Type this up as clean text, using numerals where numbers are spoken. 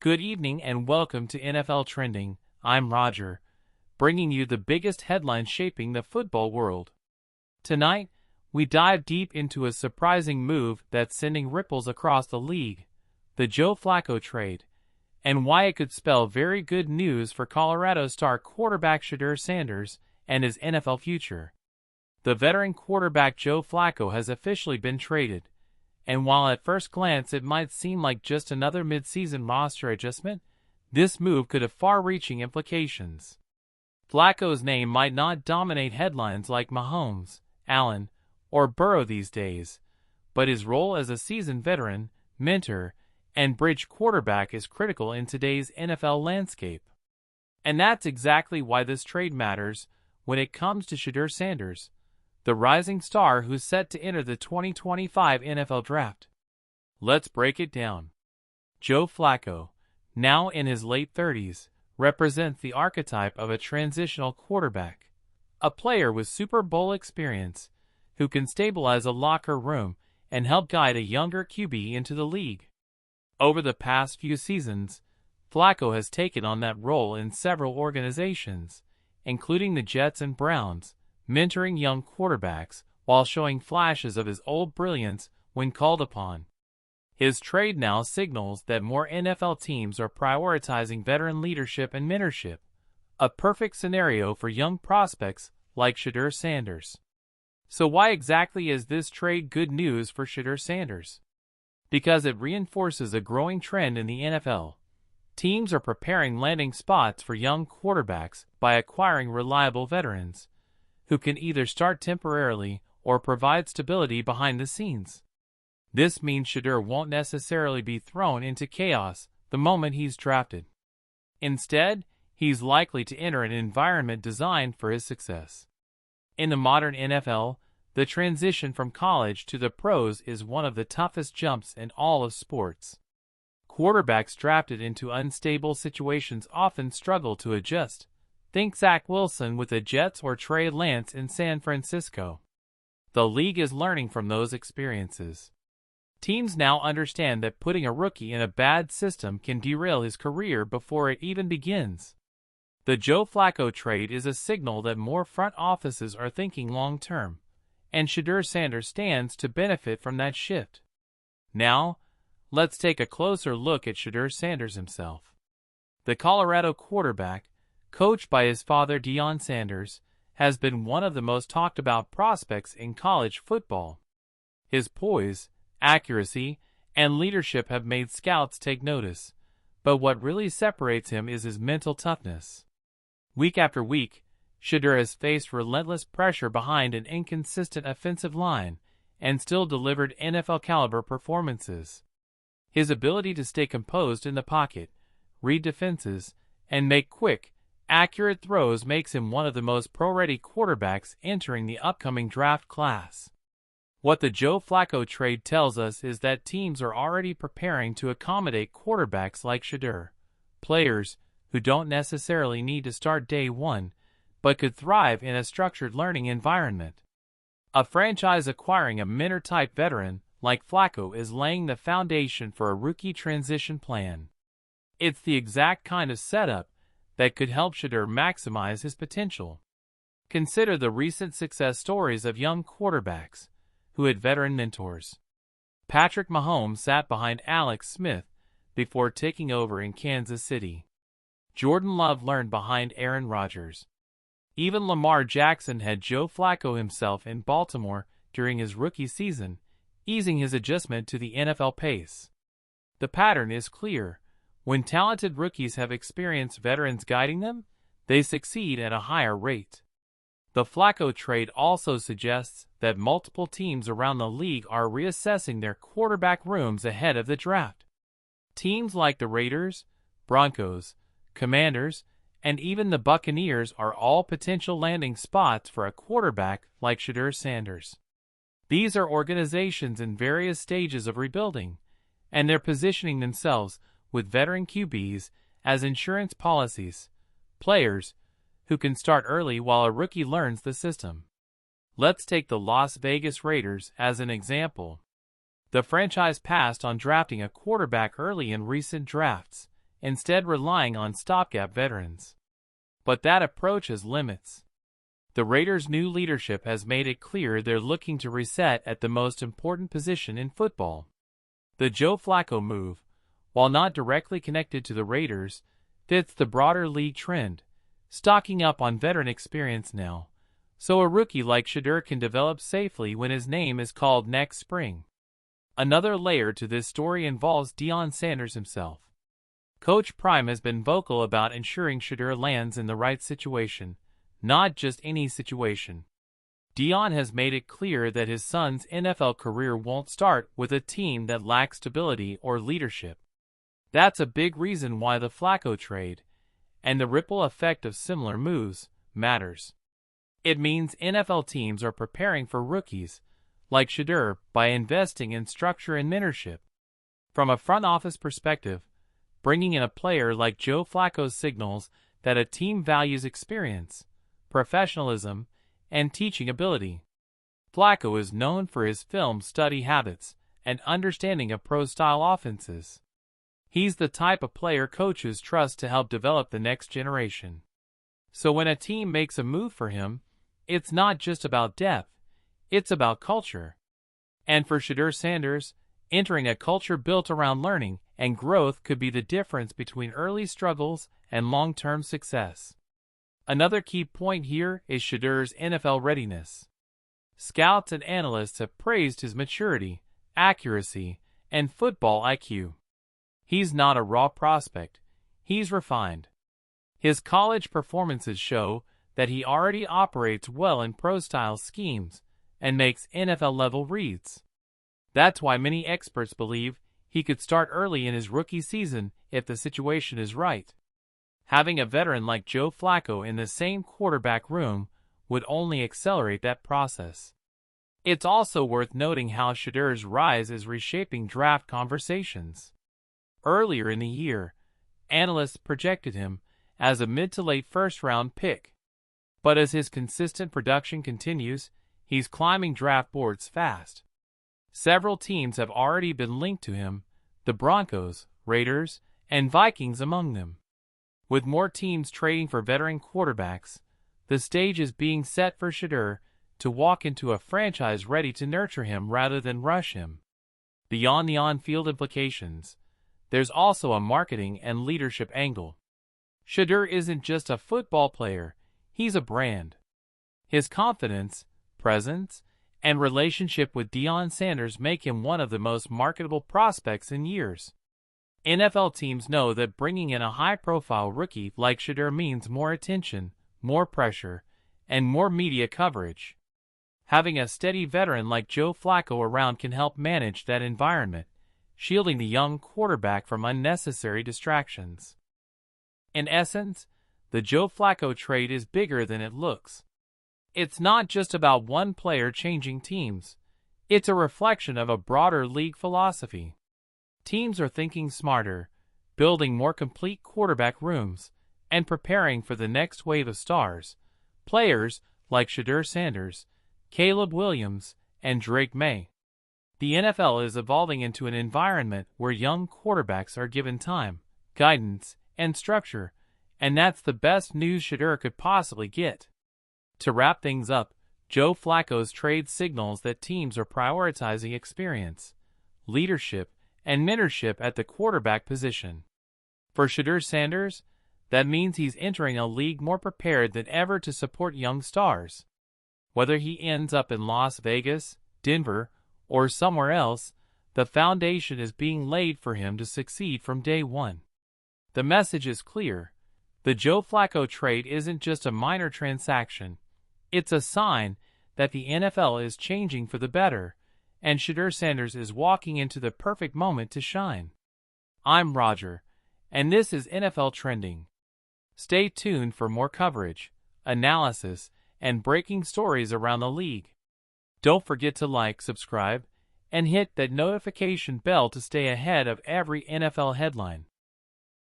Good evening and welcome to NFL Trending. I'm Roger, bringing you the biggest headlines shaping the football world. Tonight, we dive deep into a surprising move that's sending ripples across the league, the Joe Flacco trade, and why it could spell very good news for Colorado star quarterback Shedeur Sanders and his NFL future. The veteran quarterback Joe Flacco has officially been traded. And while at first glance it might seem like just another mid-season roster adjustment, this move could have far-reaching implications. Flacco's name might not dominate headlines like Mahomes, Allen, or Burrow these days, but his role as a seasoned veteran, mentor, and bridge quarterback is critical in today's NFL landscape. And that's exactly why this trade matters when it comes to Shedeur Sanders, the rising star who's set to enter the 2025 NFL Draft. Let's break it down. Joe Flacco, now in his late 30s, represents the archetype of a transitional quarterback, a player with Super Bowl experience who can stabilize a locker room and help guide a younger QB into the league. Over the past few seasons, Flacco has taken on that role in several organizations, including the Jets and Browns, mentoring young quarterbacks while showing flashes of his old brilliance when called upon. His trade now signals that more NFL teams are prioritizing veteran leadership and mentorship, a perfect scenario for young prospects like Shedeur Sanders. So why exactly is this trade good news for Shedeur Sanders? Because it reinforces a growing trend in the NFL. Teams are preparing landing spots for young quarterbacks by acquiring reliable veterans who can either start temporarily or provide stability behind the scenes. This means Shedeur won't necessarily be thrown into chaos the moment he's drafted. Instead, he's likely to enter an environment designed for his success. In the modern NFL, the transition from college to the pros is one of the toughest jumps in all of sports. Quarterbacks drafted into unstable situations often struggle to adjust. Think Zach Wilson with the Jets or Trey Lance in San Francisco. The league is learning from those experiences. Teams now understand that putting a rookie in a bad system can derail his career before it even begins. The Joe Flacco trade is a signal that more front offices are thinking long-term, and Shedeur Sanders stands to benefit from that shift. Now, let's take a closer look at Shedeur Sanders himself. The Colorado quarterback, coached by his father Deion Sanders, has been one of the most talked about prospects in college football. His poise, accuracy, and leadership have made scouts take notice, but what really separates him is his mental toughness. Week after week, Shedeur has faced relentless pressure behind an inconsistent offensive line and still delivered NFL-caliber performances. His ability to stay composed in the pocket, read defenses, and make quick, accurate throws makes him one of the most pro-ready quarterbacks entering the upcoming draft class. What the Joe Flacco trade tells us is that teams are already preparing to accommodate quarterbacks like Shedeur, players who don't necessarily need to start day one, but could thrive in a structured learning environment. A franchise acquiring a mentor-type veteran like Flacco is laying the foundation for a rookie transition plan. It's the exact kind of setup that could help Shedeur maximize his potential. Consider the recent success stories of young quarterbacks who had veteran mentors. Patrick Mahomes sat behind Alex Smith before taking over in Kansas City. Jordan Love learned behind Aaron Rodgers. Even Lamar Jackson had Joe Flacco himself in Baltimore during his rookie season, easing his adjustment to the NFL pace. The pattern is clear. When talented rookies have experienced veterans guiding them, they succeed at a higher rate. The Flacco trade also suggests that multiple teams around the league are reassessing their quarterback rooms ahead of the draft. Teams like the Raiders, Broncos, Commanders, and even the Buccaneers are all potential landing spots for a quarterback like Shedeur Sanders. These are organizations in various stages of rebuilding, and they're positioning themselves with veteran QBs as insurance policies, players who can start early while a rookie learns the system. Let's take the Las Vegas Raiders as an example. The franchise passed on drafting a quarterback early in recent drafts, instead relying on stopgap veterans. But that approach has limits. The Raiders' new leadership has made it clear they're looking to reset at the most important position in football. The Joe Flacco move, while not directly connected to the Raiders, fits the broader league trend, stocking up on veteran experience now, so a rookie like Shedeur can develop safely when his name is called next spring. Another layer to this story involves Deion Sanders himself. Coach Prime has been vocal about ensuring Shedeur lands in the right situation, not just any situation. Deion has made it clear that his son's NFL career won't start with a team that lacks stability or leadership. That's a big reason why the Flacco trade, and the ripple effect of similar moves, matters. It means NFL teams are preparing for rookies, like Shedeur, by investing in structure and mentorship. From a front office perspective, bringing in a player like Joe Flacco signals that a team values experience, professionalism, and teaching ability. Flacco is known for his film study habits and understanding of pro-style offenses. He's the type of player coaches trust to help develop the next generation. So when a team makes a move for him, it's not just about depth, it's about culture. And for Shedeur Sanders, entering a culture built around learning and growth could be the difference between early struggles and long-term success. Another key point here is Shedeur's NFL readiness. Scouts and analysts have praised his maturity, accuracy, and football IQ. He's not a raw prospect, he's refined. His college performances show that he already operates well in pro-style schemes and makes NFL-level reads. That's why many experts believe he could start early in his rookie season if the situation is right. Having a veteran like Joe Flacco in the same quarterback room would only accelerate that process. It's also worth noting how Shedeur's rise is reshaping draft conversations. Earlier in the year, analysts projected him as a mid to late first-round pick. But as his consistent production continues, he's climbing draft boards fast. Several teams have already been linked to him, the Broncos, Raiders, and Vikings among them. With more teams trading for veteran quarterbacks, the stage is being set for Shedeur to walk into a franchise ready to nurture him rather than rush him. Beyond the on-field implications, there's also a marketing and leadership angle. Shedeur isn't just a football player, he's a brand. His confidence, presence, and relationship with Deion Sanders make him one of the most marketable prospects in years. NFL teams know that bringing in a high-profile rookie like Shedeur means more attention, more pressure, and more media coverage. Having a steady veteran like Joe Flacco around can help manage that environment, shielding the young quarterback from unnecessary distractions. In essence, the Joe Flacco trade is bigger than it looks. It's not just about one player changing teams. It's a reflection of a broader league philosophy. Teams are thinking smarter, building more complete quarterback rooms, and preparing for the next wave of stars, players like Shedeur Sanders, Caleb Williams, and Drake May. The NFL is evolving into an environment where young quarterbacks are given time, guidance, and structure, and that's the best news Shedeur could possibly get. To wrap things up, Joe Flacco's trade signals that teams are prioritizing experience, leadership, and mentorship at the quarterback position. For Shedeur Sanders, that means he's entering a league more prepared than ever to support young stars. Whether he ends up in Las Vegas, Denver, or somewhere else, the foundation is being laid for him to succeed from day one. The message is clear. The Joe Flacco trade isn't just a minor transaction. It's a sign that the NFL is changing for the better, and Shedeur Sanders is walking into the perfect moment to shine. I'm Roger, and this is NFL Trending. Stay tuned for more coverage, analysis, and breaking stories around the league. Don't forget to like, subscribe, and hit that notification bell to stay ahead of every NFL headline.